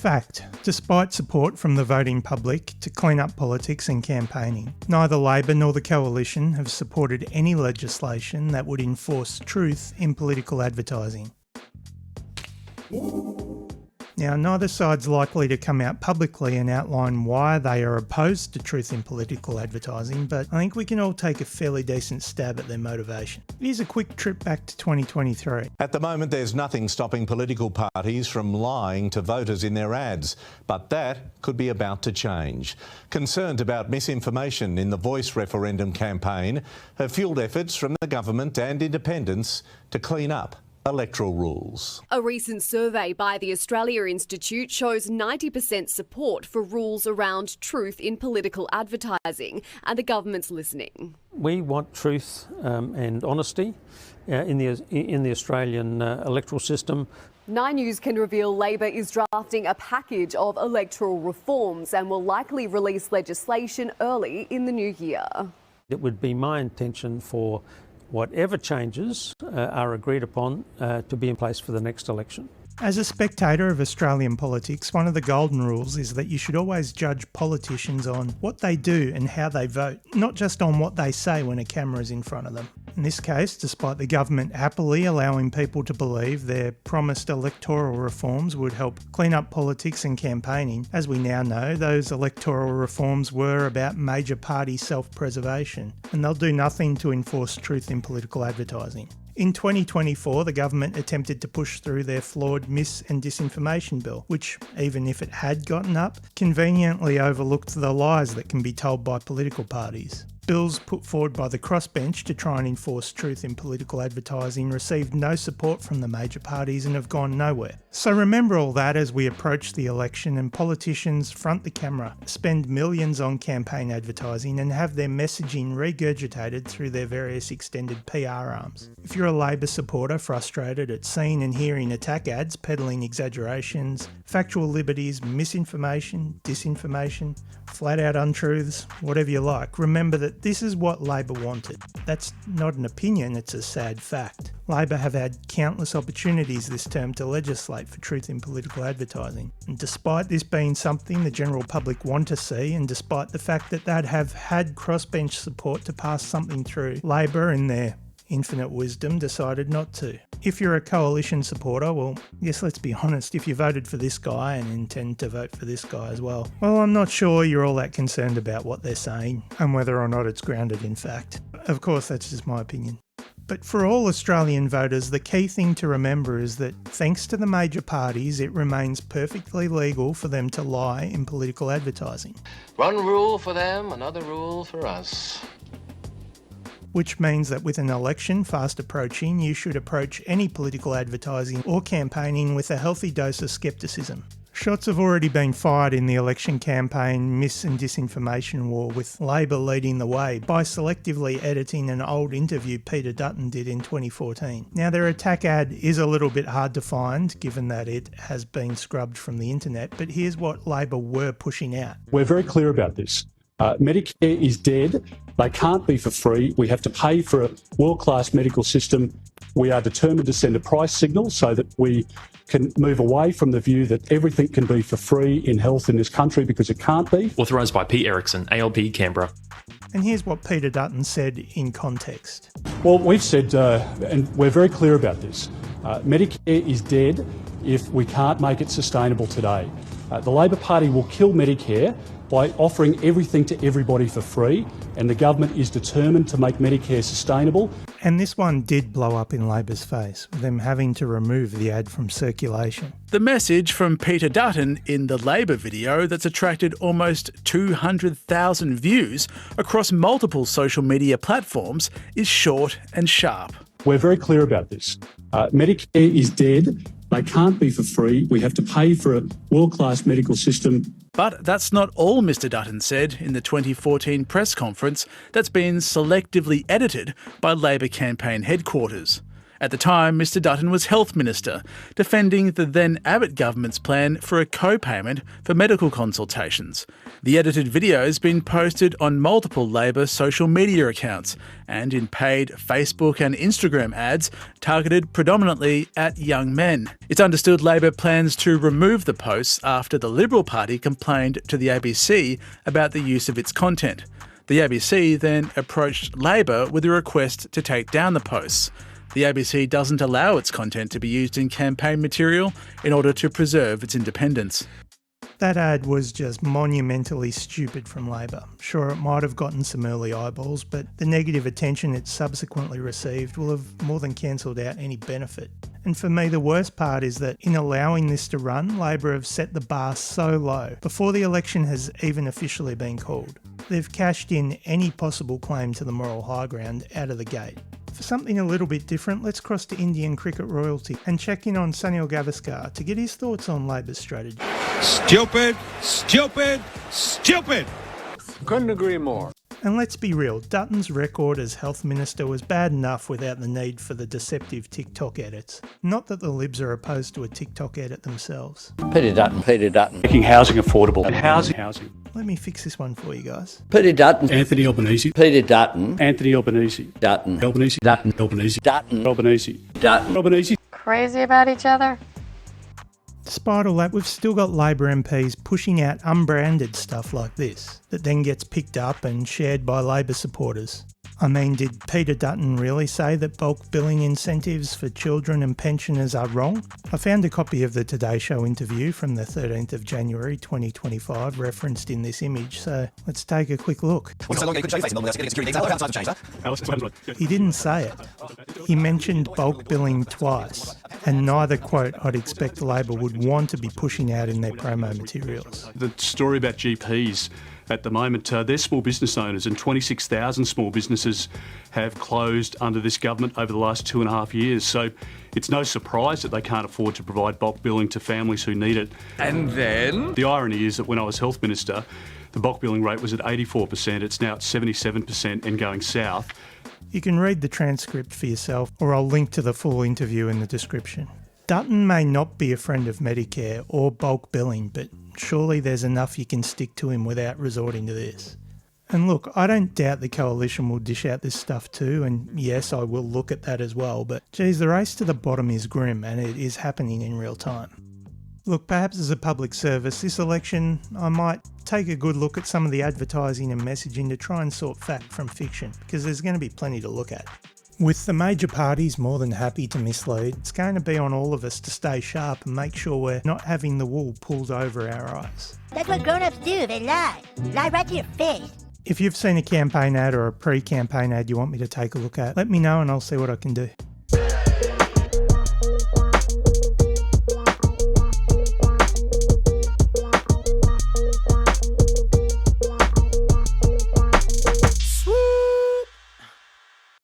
Fact: despite support from the voting public to clean up politics and campaigning, neither Labor nor the Coalition have supported any legislation that would enforce truth in political advertising. Now, neither side's likely to come out publicly and outline why they are opposed to truth in political advertising, but I think we can all take a fairly decent stab at their motivation. Here's a quick trip back to 2023. At the moment, there's nothing stopping political parties from lying to voters in their ads, but that could be about to change. Concerns about misinformation in the Voice referendum campaign have fuelled efforts from the government and independents to clean up electoral rules. A recent survey by the Australia Institute shows 90% support for rules around truth in political advertising, and the government's listening. We want truth and honesty in the Australian electoral system. 9 News can reveal Labor is drafting a package of electoral reforms and will likely release legislation early in the new year. It would be my intention for whatever changes are agreed upon to be in place for the next election. As a spectator of Australian politics, one of the golden rules is that you should always judge politicians on what they do and how they vote, not just on what they say when a camera is in front of them. In this case, despite the government happily allowing people to believe their promised electoral reforms would help clean up politics and campaigning, as we now know, those electoral reforms were about major party self-preservation, and they'll do nothing to enforce truth in political advertising. In 2024, the government attempted to push through their flawed mis- and disinformation bill, which, even if it had gotten up, conveniently overlooked the lies that can be told by political parties. Bills put forward by the crossbench to try and enforce truth in political advertising received no support from the major parties and have gone nowhere. So remember all that as we approach the election and politicians front the camera, spend millions on campaign advertising and have their messaging regurgitated through their various extended PR arms. If you're a Labor supporter frustrated at seeing and hearing attack ads peddling exaggerations, factual liberties, misinformation, disinformation, flat out untruths, whatever you like, remember that this is what Labor wanted. That's not an opinion, it's a sad fact. Labor have had countless opportunities this term to legislate for truth in political advertising. And despite this being something the general public want to see, and despite the fact that they'd have had crossbench support to pass something through, Labor, in their infinite wisdom, decided not to. If you're a coalition supporter, well, yes, let's be honest, if you voted for this guy and intend to vote for this guy as well, well, I'm not sure you're all that concerned about what they're saying and whether or not it's grounded in fact. Of course, that's just my opinion. But for all Australian voters, the key thing to remember is that thanks to the major parties, it remains perfectly legal for them to lie in political advertising. One rule for them, another rule for us. Which means that with an election fast approaching, you should approach any political advertising or campaigning with a healthy dose of scepticism. Shots have already been fired in the election campaign mis- and disinformation war, with Labor leading the way by selectively editing an old interview Peter Dutton did in 2014. Now, their attack ad is a little bit hard to find, given that it has been scrubbed from the internet, but here's what Labor were pushing out. We're very clear about this. Medicare is dead. They can't be for free. We have to pay for a world-class medical system. We are determined to send a price signal so that we can move away from the view that everything can be for free in health in this country, because it can't be. Authorised by Pete Erickson, ALP Canberra. And here's what Peter Dutton said in context. Well, we've said, and we're very clear about this, Medicare is dead if we can't make it sustainable today. The Labor Party will kill Medicare by offering everything to everybody for free, and the government is determined to make Medicare sustainable. And this one did blow up in Labor's face, with them having to remove the ad from circulation. The message from Peter Dutton in the Labor video that's attracted almost 200,000 views across multiple social media platforms is short and sharp. We're very clear about this. Medicare is dead. They can't be for free. We have to pay for a world-class medical system. But that's not all Mr Dutton said in the 2014 press conference that's been selectively edited by Labor campaign headquarters. At the time, Mr Dutton was Health Minister, defending the then Abbott government's plan for a co-payment for medical consultations. The edited video has been posted on multiple Labor social media accounts and in paid Facebook and Instagram ads targeted predominantly at young men. It's understood Labor plans to remove the posts after the Liberal Party complained to the ABC about the use of its content. The ABC then approached Labor with a request to take down the posts. The ABC doesn't allow its content to be used in campaign material in order to preserve its independence. That ad was just monumentally stupid from Labor. Sure, it might have gotten some early eyeballs, but the negative attention it subsequently received will have more than cancelled out any benefit. And for me, the worst part is that in allowing this to run, Labor have set the bar so low before the election has even officially been called. They've cashed in any possible claim to the moral high ground out of the gate. For something a little bit different, let's cross to Indian cricket royalty and check in on Sunil Gavaskar to get his thoughts on Labor's strategy. Stupid, stupid, stupid! Couldn't agree more. And let's be real, Dutton's record as health minister was bad enough without the need for the deceptive TikTok edits. Not that the Libs are opposed to a TikTok edit themselves. Peter Dutton. Making housing affordable. Housing. Let me fix this one for you guys. Peter Dutton. Anthony Albanese. Peter Dutton. Anthony Albanese. Dutton. Albanese. Dutton. Albanese. Dutton. Albanese. Dutton. Albanese. Crazy about each other? Despite all that, we've still got Labor MPs pushing out unbranded stuff like this, that then gets picked up and shared by Labor supporters. I mean, did Peter Dutton really say that bulk billing incentives for children and pensioners are wrong? I found a copy of the Today Show interview from the 13th of January 2025 referenced in this image, so let's take a quick look. He didn't say it. He mentioned bulk billing twice, and neither quote I'd expect Labor would want to be pushing out in their promo materials. The story about GPs at the moment, they're small business owners, and 26,000 small businesses have closed under this government over the last 2.5 years. So it's no surprise that they can't afford to provide bulk billing to families who need it. And then? The irony is that when I was health minister, the bulk billing rate was at 84%. It's now at 77% and going south. You can read the transcript for yourself, or I'll link to the full interview in the description. Dutton may not be a friend of Medicare or bulk billing, but surely there's enough you can stick to him without resorting to this. And look, I don't doubt the coalition will dish out this stuff too, and yes, I will look at that as well, but geez, the race to the bottom is grim and it is happening in real time. Look, perhaps as a public service, this election, I might take a good look at some of the advertising and messaging to try and sort fact from fiction, because there's going to be plenty to look at. With the major parties more than happy to mislead, it's going to be on all of us to stay sharp and make sure we're not having the wool pulled over our eyes. That's what grown-ups do, they lie. Lie right to your face. If you've seen a campaign ad or a pre-campaign ad you want me to take a look at, let me know and I'll see what I can do.